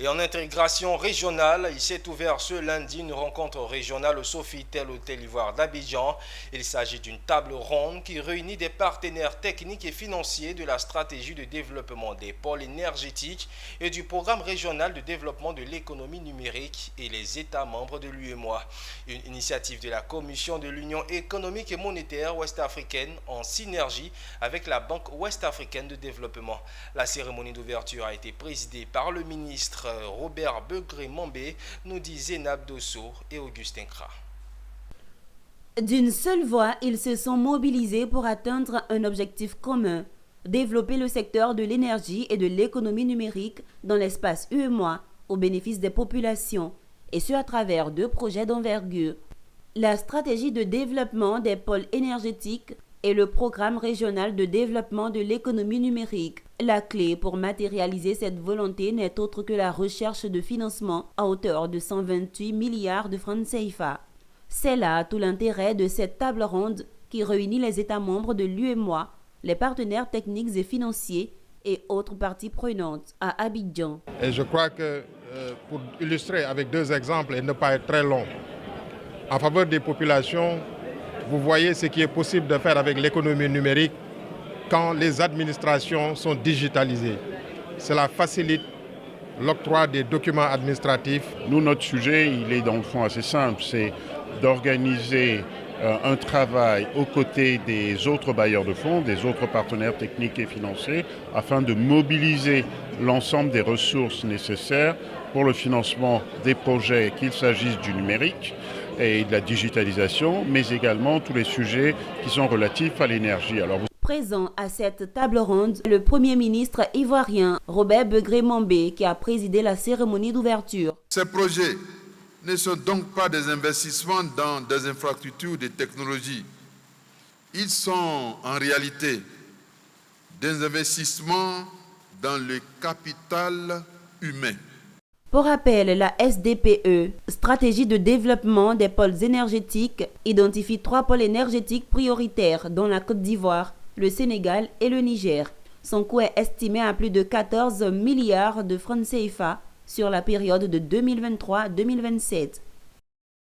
Et en intégration régionale, il s'est ouvert ce lundi une rencontre régionale au Sofitel Hôtel Ivoire d'Abidjan. Il s'agit d'une table ronde qui réunit des partenaires techniques et financiers de la stratégie de développement des pôles énergétiques et du programme régional de développement de l'économie numérique et les États membres de l'UEMOA. Une initiative de la Commission de l'Union économique et monétaire ouest-africaine en synergie avec la Banque ouest-africaine de développement. La cérémonie d'ouverture a été présidée par le ministre Robert Begré-Mambé, nous dit Zénab Dosso et Augustin Kra. D'une seule voix, ils se sont mobilisés pour atteindre un objectif commun, développer le secteur de l'énergie et de l'économie numérique dans l'espace UEMOA au bénéfice des populations, et ce à travers 2 projets d'envergure. La stratégie de développement des pôles énergétiques et le programme régional de développement de l'économie numérique. La clé pour matérialiser cette volonté n'est autre que la recherche de financement à hauteur de 128 milliards de francs CFA. C'est là tout l'intérêt de cette table ronde qui réunit les États membres de l'UEMOA, les partenaires techniques et financiers et autres parties prenantes à Abidjan. Et je crois que pour illustrer avec 2 exemples et ne pas être très long, en faveur des populations, vous voyez ce qui est possible de faire avec l'économie numérique quand les administrations sont digitalisées. Cela facilite l'octroi des documents administratifs. Nous, notre sujet, il est dans le fond assez simple, c'est d'organiser un travail aux côtés des autres bailleurs de fonds, des autres partenaires techniques et financiers, afin de mobiliser l'ensemble des ressources nécessaires pour le financement des projets, qu'il s'agisse du numérique et de la digitalisation, mais également tous les sujets qui sont relatifs à l'énergie. Présent à cette table ronde, le Premier ministre ivoirien Robert Begré-Mambé qui a présidé la cérémonie d'ouverture. Ces projets ne sont donc pas des investissements dans des infrastructures de technologie. Ils sont en réalité des investissements dans le capital humain. Pour rappel, la SDPE, Stratégie de développement des pôles énergétiques, identifie 3 pôles énergétiques prioritaires dont la Côte d'Ivoire, le Sénégal et le Niger. Son coût est estimé à plus de 14 milliards de francs CFA sur la période de 2023-2027.